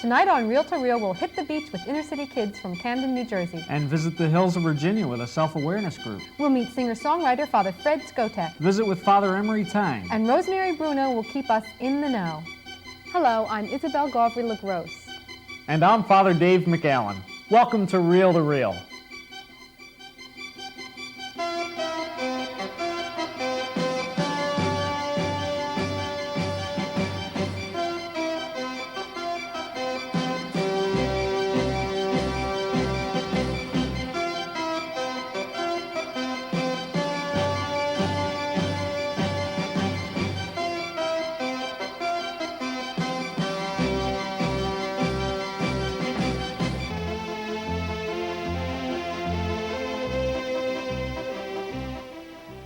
Tonight on Reel to Reel, we'll hit the beach with inner-city kids from Camden, New Jersey. And visit the hills of Virginia with a self-awareness group. We'll meet singer-songwriter Father Fred Skotek. Visit with Father Emery Tang. And Rosemary Bruno will keep us in the know. Hello, I'm Isabel Gauvry-LaGrosse. And I'm Father Dave McAllen. Welcome to Reel to Reel.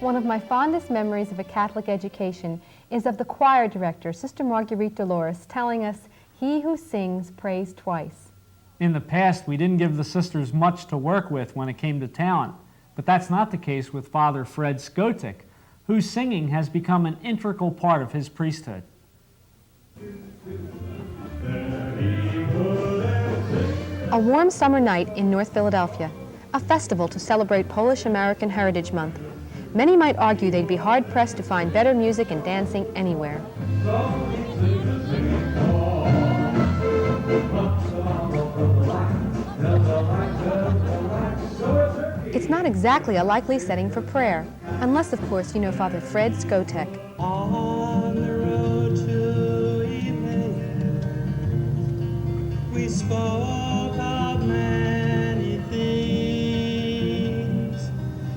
One of my fondest memories of a Catholic education is of the choir director, Sister Marguerite Dolores, telling us, "He who sings prays twice." In the past, we didn't give the sisters much to work with when it came to talent, but that's not the case with Father Fred Skotek, whose singing has become an integral part of his priesthood. A warm summer night in North Philadelphia, a festival to celebrate Polish-American Heritage Month. Many might argue they'd be hard-pressed to find better music and dancing anywhere. It's not exactly a likely setting for prayer, unless, of course, you know Father Fred Skotek. On the road to Emmaus, we spoke of many things.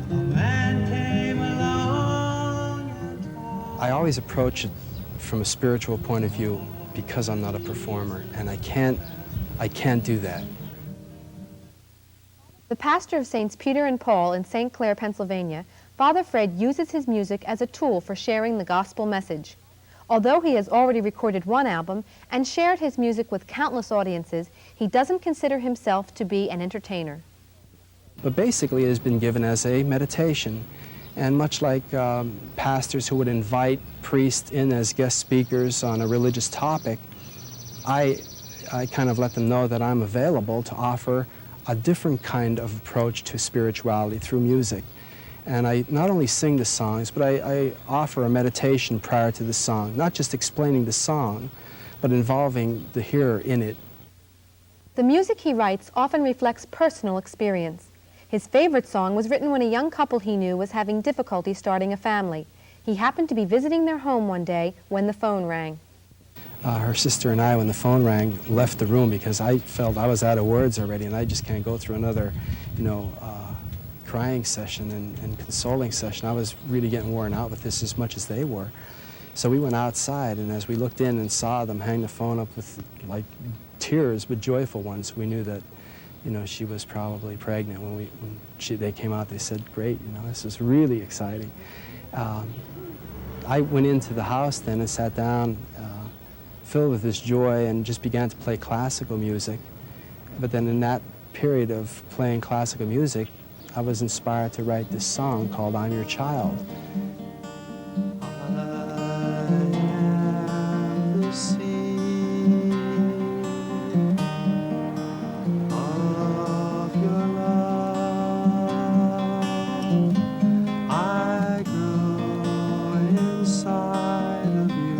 A man came along and talked. I always approach it from a spiritual point of view because I'm not a performer, and I can't do that. The pastor of Saints Peter and Paul in St. Clair, Pennsylvania, Father Fred uses his music as a tool for sharing the gospel message. Although he has already recorded one album and shared his music with countless audiences, he doesn't consider himself to be an entertainer. But basically it has been given as a meditation. And much like pastors who would invite priests in as guest speakers on a religious topic, I kind of let them know that I'm available to offer a different kind of approach to spirituality through music. And I not only sing the songs, but I offer a meditation prior to the song, not just explaining the song, but involving the hearer in it. The music he writes often reflects personal experience. His favorite song was written when a young couple he knew was having difficulty starting a family. He happened to be visiting their home one day when the phone rang. Her sister and I, when the phone rang, left the room because I felt I was out of words already, and I just can't go through another, crying session and consoling session. I was really getting worn out with this as much as they were. So we went outside, and as we looked in and saw them hang the phone up with, like, tears, but joyful ones, we knew that, she was probably pregnant. When they came out, they said, "Great, this is really exciting." I went into the house then and sat down, filled with this joy, and just began to play classical music. But then in that period of playing classical music, I was inspired to write this song called "I'm Your Child." I am the seed of your love. I grow inside of you.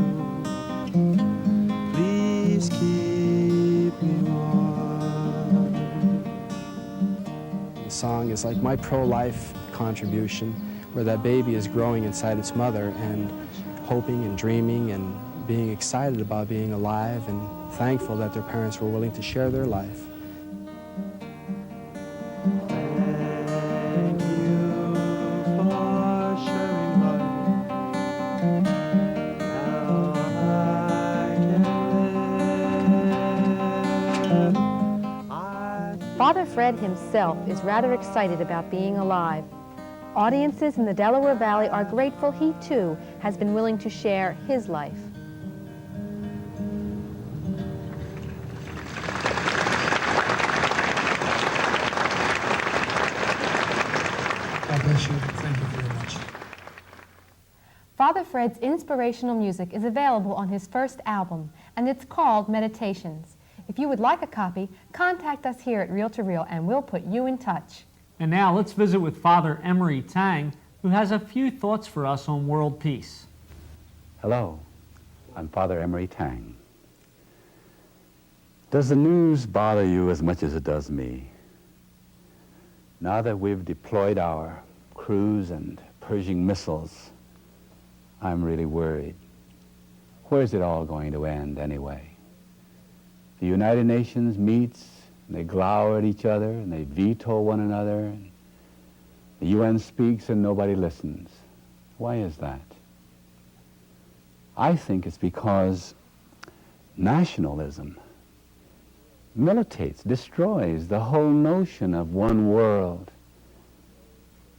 Please keep me warm. The song is like my pro-life contribution, where that baby is growing inside its mother and hoping and dreaming and being excited about being alive and thankful that their parents were willing to share their life. Thank you for sharing life. Now I can live. Father Fred himself is rather excited about being alive. Audiences in the Delaware Valley are grateful he, too, has been willing to share his life. God bless you. Thank you very much. Father Fred's inspirational music is available on his first album, and it's called Meditations. If you would like a copy, contact us here at Reel to Reel and we'll put you in touch. And now let's visit with Father Emery Tang, who has a few thoughts for us on world peace. Hello, I'm Father Emery Tang. Does the news bother you as much as it does me? Now that we've deployed our cruise and Pershing missiles, I'm really worried. Where's it all going to end anyway? The United Nations meets, and they glower at each other, and they veto one another. And the UN speaks, and nobody listens. Why is that? I think it's because nationalism militates, destroys the whole notion of one world.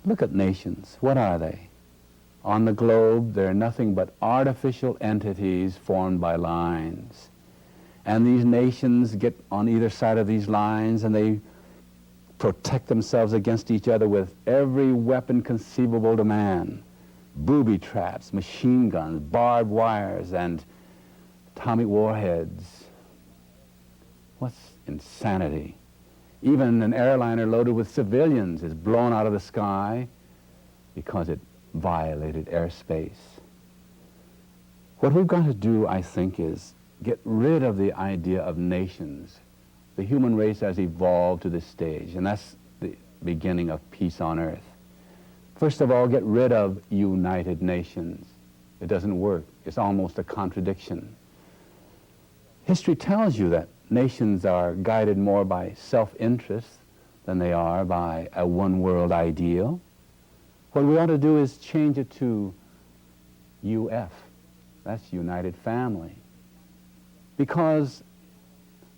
Look at nations. What are they? On the globe, they're nothing but artificial entities formed by lines. And these nations get on either side of these lines and they protect themselves against each other with every weapon conceivable to man. Booby traps, machine guns, barbed wires, and atomic warheads. What's insanity? Even an airliner loaded with civilians is blown out of the sky because it violated airspace. What we've got to do, I think, is get rid of the idea of nations. The human race has evolved to this stage, and that's the beginning of peace on earth. First of all, get rid of United Nations. It doesn't work. It's almost a contradiction. History tells you that nations are guided more by self-interest than they are by a one-world ideal. What we ought to do is change it to UF. That's United Family. Because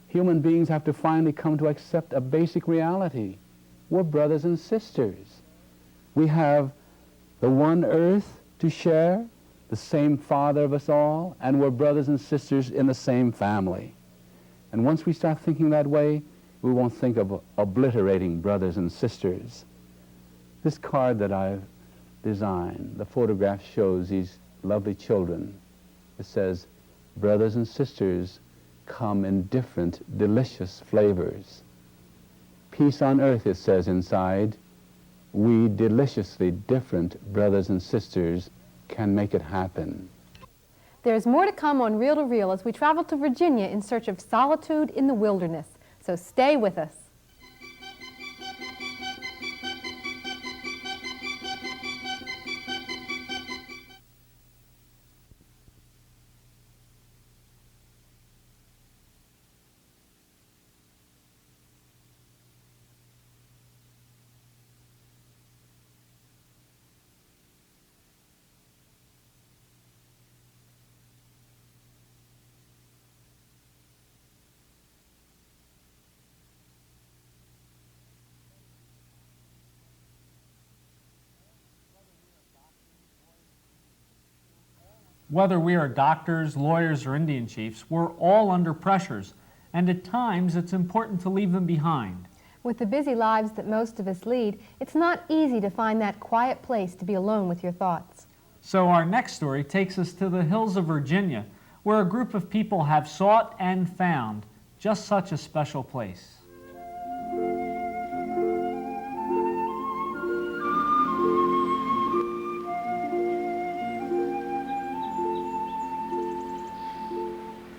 human beings have to finally come to accept a basic reality. We're brothers and sisters. We have the one earth to share, the same Father of us all, and we're brothers and sisters in the same family. And once we start thinking that way, we won't think of obliterating brothers and sisters. This card that I've designed, the photograph shows these lovely children. It says, brothers and sisters come in different, delicious flavors. Peace on earth, it says inside. We deliciously different brothers and sisters can make it happen. There's more to come on Reel to Reel as we travel to Virginia in search of solitude in the wilderness. So stay with us. Whether we are doctors, lawyers, or Indian chiefs, we're all under pressures, and at times it's important to leave them behind. With the busy lives that most of us lead, it's not easy to find that quiet place to be alone with your thoughts. So our next story takes us to the hills of Virginia, where a group of people have sought and found just such a special place.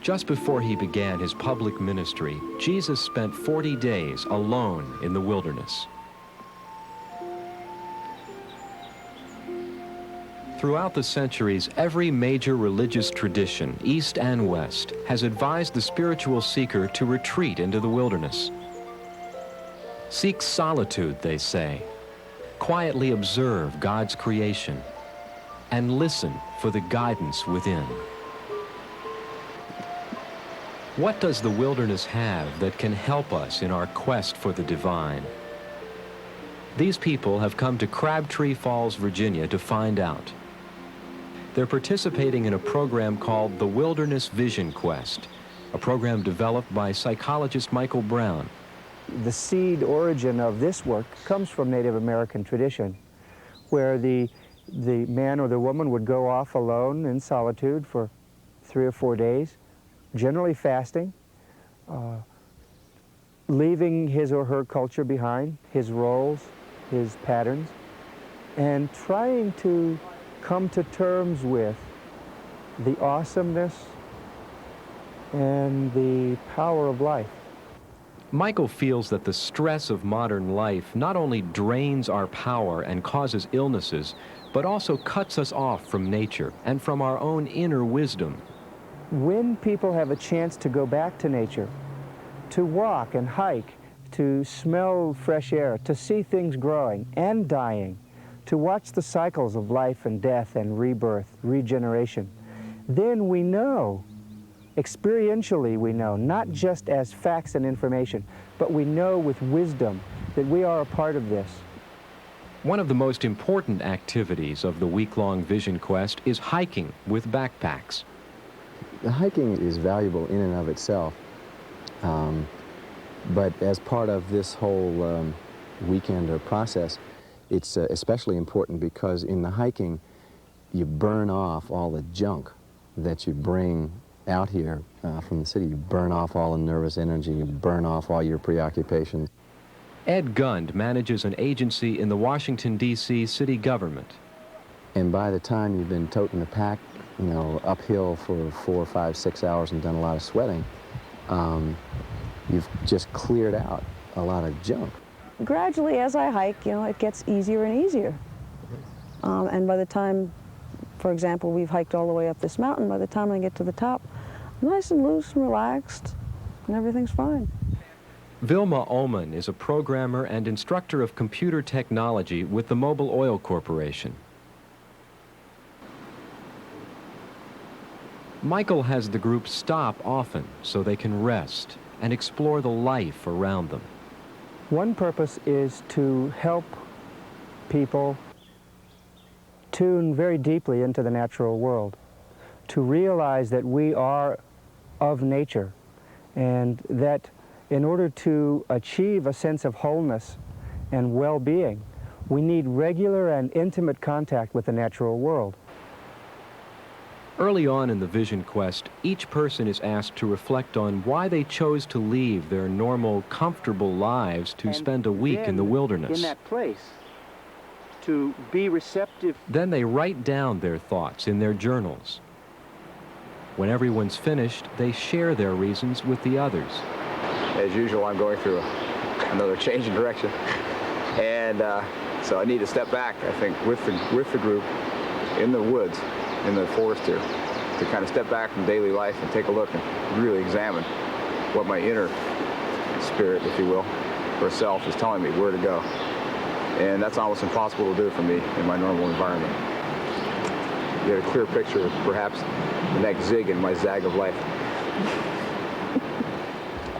Just before he began his public ministry, Jesus spent 40 days alone in the wilderness. Throughout the centuries, every major religious tradition, East and West, has advised the spiritual seeker to retreat into the wilderness. Seek solitude, they say. Quietly observe God's creation and listen for the guidance within. What does the wilderness have that can help us in our quest for the divine? These people have come to Crabtree Falls, Virginia to find out. They're participating in a program called the Wilderness Vision Quest, a program developed by psychologist Michael Brown. The seed origin of this work comes from Native American tradition, where the man or the woman would go off alone in solitude for 3 or 4 days, generally fasting, leaving his or her culture behind, his roles, his patterns, and trying to come to terms with the awesomeness and the power of life. Michael feels that the stress of modern life not only drains our power and causes illnesses, but also cuts us off from nature and from our own inner wisdom. When people have a chance to go back to nature, to walk and hike, to smell fresh air, to see things growing and dying, to watch the cycles of life and death and rebirth, regeneration, then we know, experientially we know, not just as facts and information, but we know with wisdom that we are a part of this. One of the most important activities of the week-long Vision Quest is hiking with backpacks. The hiking is valuable in and of itself, but as part of this whole weekend or process, it's especially important because in the hiking, you burn off all the junk that you bring out here from the city. You burn off all the nervous energy, you burn off all your preoccupations. Ed Gund manages an agency in the Washington, D.C. city government. And by the time you've been toting the pack, you know, uphill for 4, 5, 6 hours and done a lot of sweating, you've just cleared out a lot of junk. Gradually, as I hike, you know, it gets easier and easier. And by the time, for example, we've hiked all the way up this mountain, by the time I get to the top, I'm nice and loose and relaxed, and everything's fine. Vilma Ullman is a programmer and instructor of computer technology with the Mobil Oil Corporation. Michael has the group stop often so they can rest and explore the life around them. One purpose is to help people tune very deeply into the natural world, to realize that we are of nature, and that in order to achieve a sense of wholeness and well-being, we need regular and intimate contact with the natural world. Early on in the Vision Quest, each person is asked to reflect on why they chose to leave their normal, comfortable lives to spend a week in the wilderness. In that place, to be receptive. Then they write down their thoughts in their journals. When everyone's finished, they share their reasons with the others. As usual, I'm going through another change in direction. And so I need to step back, I think, with the group in the woods, in the forest here, to kind of step back from daily life and take a look and really examine what my inner spirit, if you will, or self is telling me where to go. And that's almost impossible to do for me in my normal environment. Get a clear picture of perhaps the next zig in my zag of life.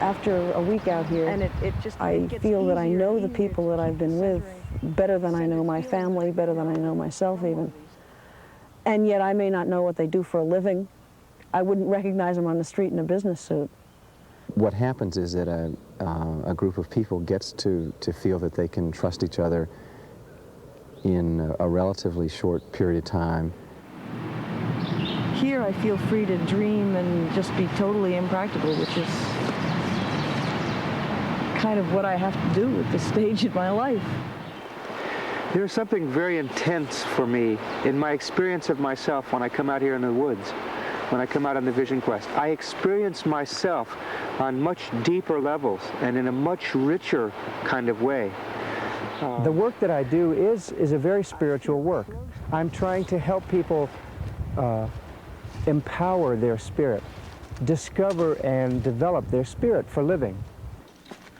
After a week out here, I feel that I know the people that I've been with better than I know my family, better than I know myself even. And yet I may not know what they do for a living. I wouldn't recognize them on the street in a business suit. What happens is that a group of people gets to feel that they can trust each other in a relatively short period of time. Here I feel free to dream and just be totally impractical, which is kind of what I have to do at this stage in my life. There's something very intense for me in my experience of myself when I come out here in the woods, when I come out on the Vision Quest. I experience myself on much deeper levels and in a much richer kind of way. The work that I do is a very spiritual work. I'm trying to help people empower their spirit, discover and develop their spirit for living.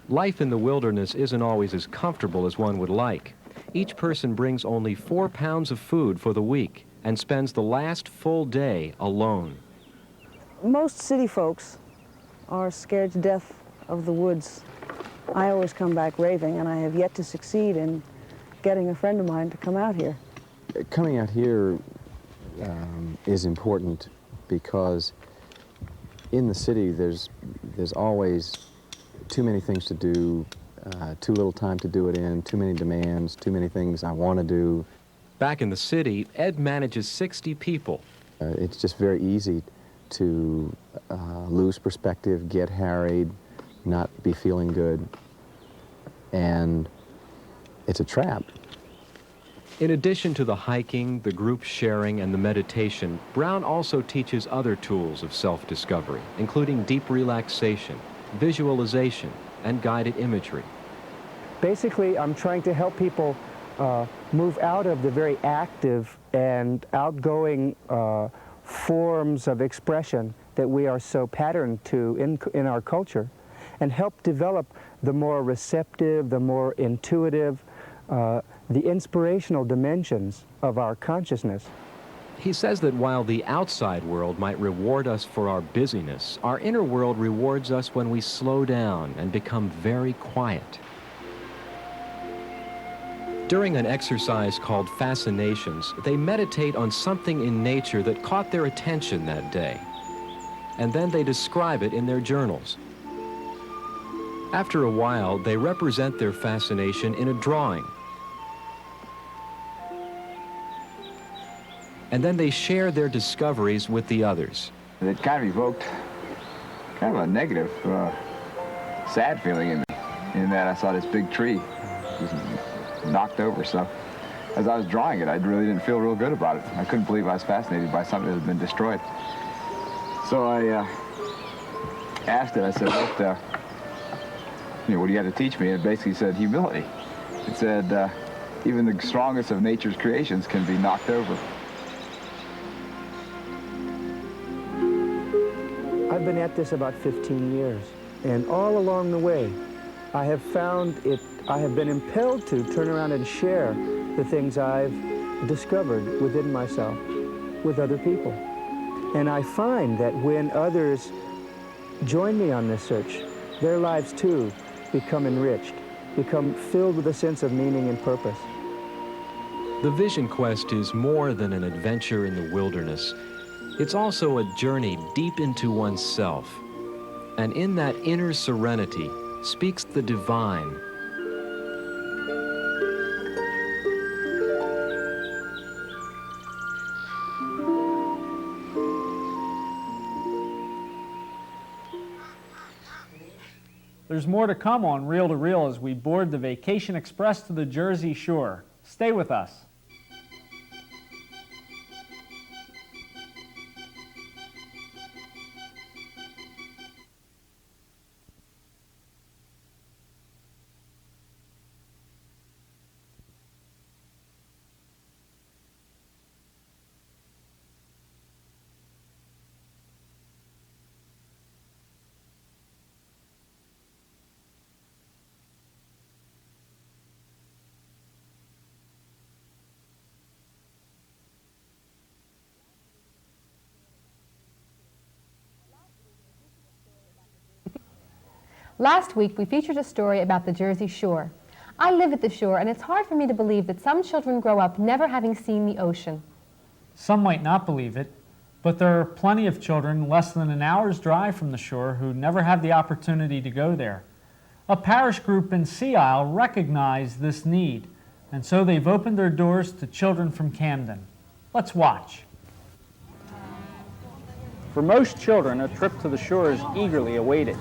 Life in the wilderness isn't always as comfortable as one would like. Each person brings only 4 pounds of food for the week and spends the last full day alone. Most city folks are scared to death of the woods. I always come back raving, and I have yet to succeed in getting a friend of mine to come out here. Coming out here is important because in the city there's always too many things to do, too little time to do it in, too many demands, too many things I want to do. Back in the city, Ed manages 60 people. It's just very easy to lose perspective, get harried, not be feeling good, and it's a trap. In addition to the hiking, the group sharing, and the meditation, Brown also teaches other tools of self-discovery, including deep relaxation, visualization, and guided imagery. Basically, I'm trying to help people move out of the very active and outgoing forms of expression that we are so patterned to in our culture, and help develop the more receptive, the more intuitive, the inspirational dimensions of our consciousness. He says that while the outside world might reward us for our busyness, our inner world rewards us when we slow down and become very quiet. During an exercise called Fascinations, they meditate on something in nature that caught their attention that day, and then they describe it in their journals. After a while, they represent their fascination in a drawing, and then they share their discoveries with the others. It kind of evoked kind of a negative, sad feeling in me, in that I saw this big tree just knocked over. So as I was drawing it, I really didn't feel real good about it. I couldn't believe I was fascinated by something that had been destroyed. So I asked it, I said, what do you have to teach me? And it basically said humility. It said, even the strongest of nature's creations can be knocked over. I've been at this about 15 years, and all along the way, I have found I have been impelled to turn around and share the things I've discovered within myself with other people. And I find that when others join me on this search, their lives too become enriched, become filled with a sense of meaning and purpose. The Vision Quest is more than an adventure in the wilderness. It's also a journey deep into oneself. And in that inner serenity speaks the divine. There's more to come on Reel to Reel as we board the Vacation Express to the Jersey Shore. Stay with us. Last week, we featured a story about the Jersey Shore. I live at the shore, and it's hard for me to believe that some children grow up never having seen the ocean. Some might not believe it, but there are plenty of children less than an hour's drive from the shore who never have the opportunity to go there. A parish group in Sea Isle recognized this need, and so they've opened their doors to children from Camden. Let's watch. For most children, a trip to the shore is eagerly awaited.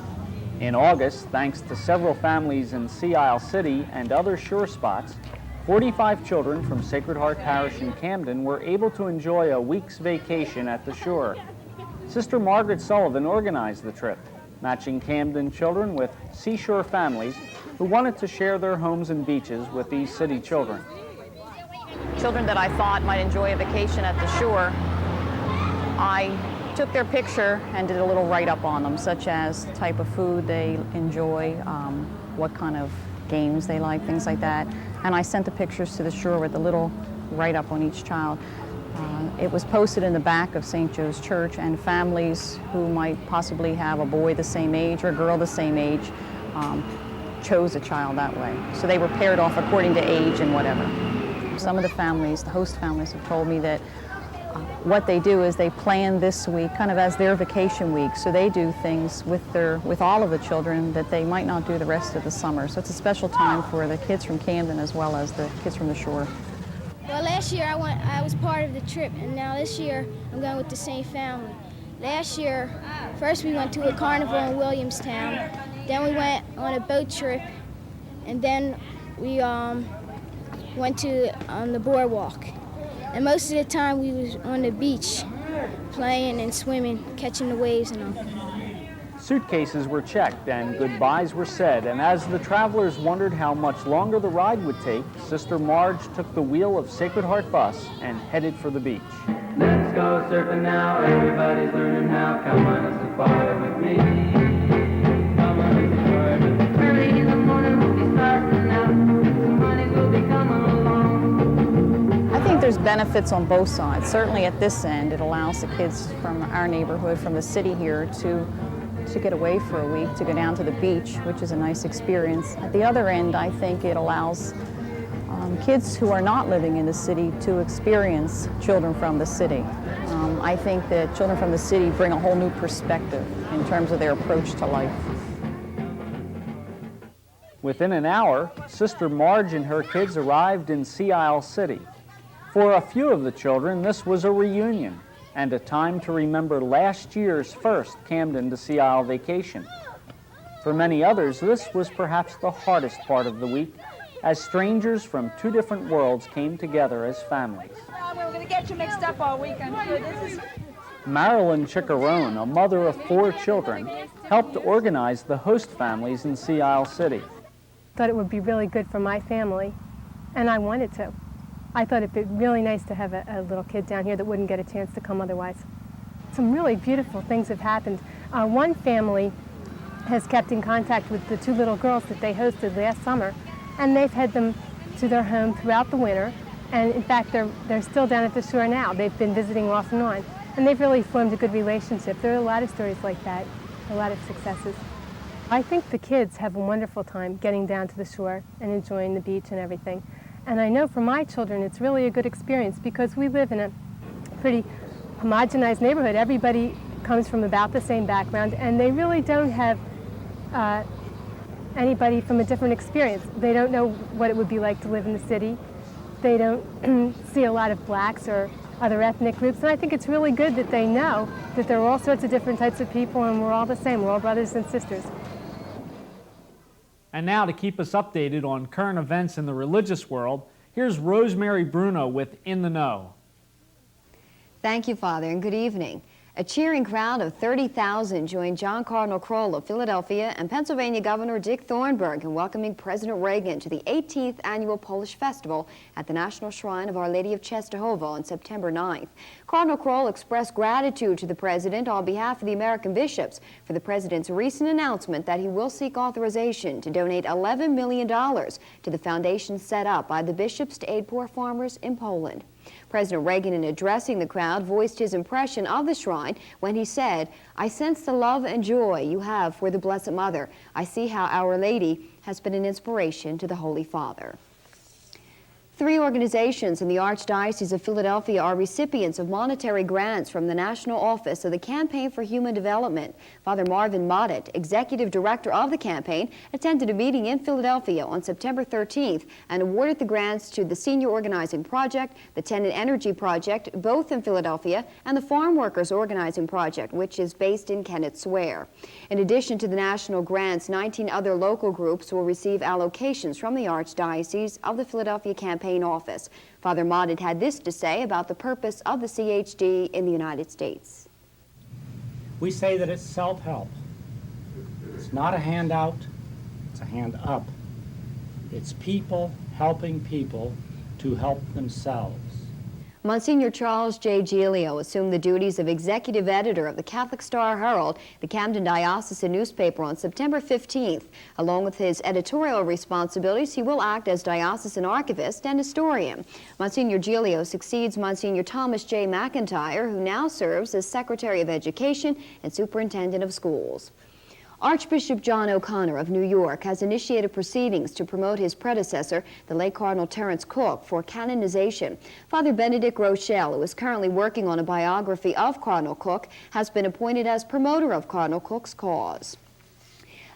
In August, thanks to several families in Sea Isle City and other shore spots, 45 children from Sacred Heart Parish in Camden were able to enjoy a week's vacation at the shore. Sister Margaret Sullivan organized the trip, matching Camden children with seashore families who wanted to share their homes and beaches with these city children. Children that I thought might enjoy a vacation at the shore, I took their picture and did a little write-up on them, such as the type of food they enjoy, what kind of games they like, things like that. And I sent the pictures to the shore with a little write-up on each child. It was posted in the back of St. Joe's Church, and families who might possibly have a boy the same age or a girl the same age chose a child that way. So they were paired off according to age and whatever. Some of the families, the host families, have told me that what they do is they plan this week kind of as their vacation week. So they do things with all of the children that they might not do the rest of the summer. So it's a special time for the kids from Camden as well as the kids from the shore. Well, last year I was part of the trip, and now this year I'm going with the same family. Last year, first we went to a carnival in Williamstown, then we went on a boat trip, and then we went on the boardwalk. And most of the time we was on the beach, playing and swimming, catching the waves and all. Suitcases were checked and goodbyes were said, and as the travelers wondered how much longer the ride would take, Sister Marge took the wheel of Sacred Heart bus and headed for the beach. Let's go surfing now, everybody's learning how. Come on a safari with me. Come on a safari with me. Early in the morning we'll be starting out. Some money will be coming along. I think there's benefits on both sides. Certainly at this end, it allows the kids from our neighborhood, from the city here, to get away for a week, to go down to the beach, which is a nice experience. At the other end, I think it allows kids who are not living in the city to experience children from the city. I think that children from the city bring a whole new perspective in terms of their approach to life. Within an hour, Sister Marge and her kids arrived in Sea Isle City. For a few of the children, this was a reunion and a time to remember last year's first Camden to Sea Isle vacation. For many others, this was perhaps the hardest part of the week, as strangers from two different worlds came together as families. We're going to get you mixed up all week, I'm sure. Marilyn Chickarone, a mother of 4 children, helped organize the host families in Sea Isle City. Thought it would be really good for my family, and I wanted to. I thought it'd be really nice to have a little kid down here that wouldn't get a chance to come otherwise. Some really beautiful things have happened. One family has kept in contact with the 2 little girls that they hosted last summer, and they've had them to their home throughout the winter, and in fact they're still down at the shore now. They've been visiting off and on, and they've really formed a good relationship. There are a lot of stories like that, a lot of successes. I think the kids have a wonderful time getting down to the shore and enjoying the beach and everything. And I know for my children it's really a good experience because we live in a pretty homogenized neighborhood. Everybody comes from about the same background, and they really don't have anybody from a different experience. They don't know what it would be like to live in the city. They don't see a lot of blacks or other ethnic groups, and I think it's really good that they know that there are all sorts of different types of people and we're all the same. We're all brothers and sisters. And now, to keep us updated on current events in the religious world, here's Rosemary Bruno with In the Know. Thank you, Father, and good evening. A cheering crowd of 30,000 joined John Cardinal Kroll of Philadelphia and Pennsylvania Governor Dick Thornburg in welcoming President Reagan to the 18th Annual Polish Festival at the National Shrine of Our Lady of Czestochowa on September 9th. Cardinal Kroll expressed gratitude to the President on behalf of the American bishops for the President's recent announcement that he will seek authorization to donate $11 million to the foundation set up by the bishops to aid poor farmers in Poland. President Reagan, in addressing the crowd, voiced his impression of the shrine when he said, "I sense the love and joy you have for the Blessed Mother. I see how Our Lady has been an inspiration to the Holy Father." 3 organizations in the Archdiocese of Philadelphia are recipients of monetary grants from the National Office of the Campaign for Human Development. Father Marvin Moddet, Executive Director of the campaign, attended a meeting in Philadelphia on September 13th and awarded the grants to the Senior Organizing Project, the Tenant Energy Project, both in Philadelphia, and the Farm Workers Organizing Project, which is based in Kennett Square. In addition to the national grants, 19 other local groups will receive allocations from the Archdiocese of the Philadelphia Campaign Office. Father Moddet had this to say about the purpose of the CHD in the United States. We say that it's self-help. It's not a handout, it's a hand up. It's people helping people to help themselves. Monsignor Charles J. Giglio assumed the duties of executive editor of the Catholic Star-Herald, the Camden diocesan newspaper, on September 15th. Along with his editorial responsibilities, he will act as diocesan archivist and historian. Monsignor Giglio succeeds Monsignor Thomas J. McIntyre, who now serves as Secretary of Education and Superintendent of Schools. Archbishop John O'Connor of New York has initiated proceedings to promote his predecessor, the late Cardinal Terence Cook, for canonization. Father Benedict Rochelle, who is currently working on a biography of Cardinal Cook, has been appointed as promoter of Cardinal Cook's cause.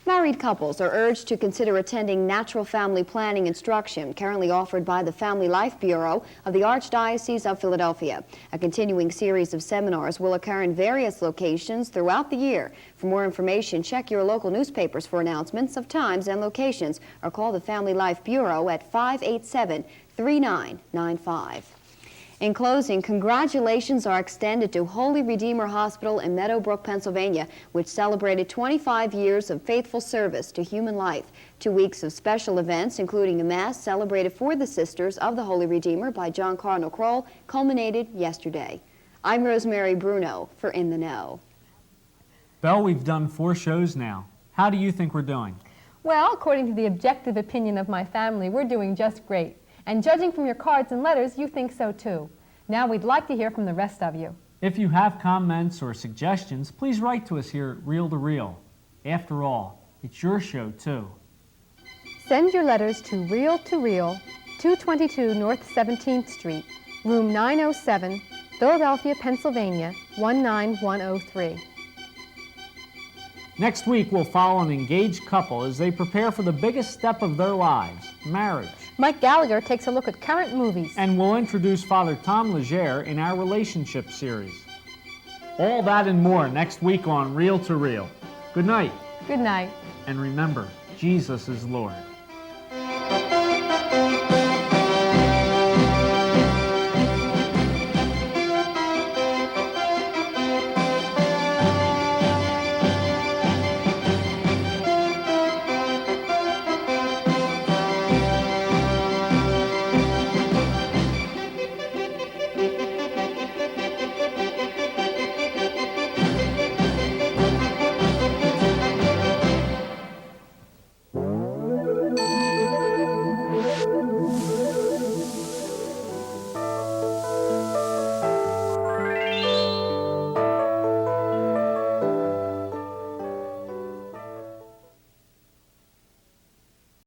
Married couples are urged to consider attending natural family planning instruction currently offered by the Family Life Bureau of the Archdiocese of Philadelphia. A continuing series of seminars will occur in various locations throughout the year. For more information, check your local newspapers for announcements of times and locations or call the Family Life Bureau at 587-3995. In closing, congratulations are extended to Holy Redeemer Hospital in Meadowbrook, Pennsylvania, which celebrated 25 years of faithful service to human life. 2 weeks of special events, including a Mass celebrated for the Sisters of the Holy Redeemer by John Cardinal Kroll, culminated yesterday. I'm Rosemary Bruno for In the Know. Belle, we've done 4 shows now. How do you think we're doing? Well, according to the objective opinion of my family, we're doing just great. And judging from your cards and letters, you think so too. Now we'd like to hear from the rest of you. If you have comments or suggestions, please write to us here at Reel to Reel. After all, it's your show too. Send your letters to Reel, 222 North 17th Street, room 907, Philadelphia, Pennsylvania, 19103. Next week, we'll follow an engaged couple as they prepare for the biggest step of their lives, marriage. Mike Gallagher takes a look at current movies. And we'll introduce Father Tom Legere in our relationship series. All that and more next week on Reel to Reel. Good night. Good night. And remember, Jesus is Lord.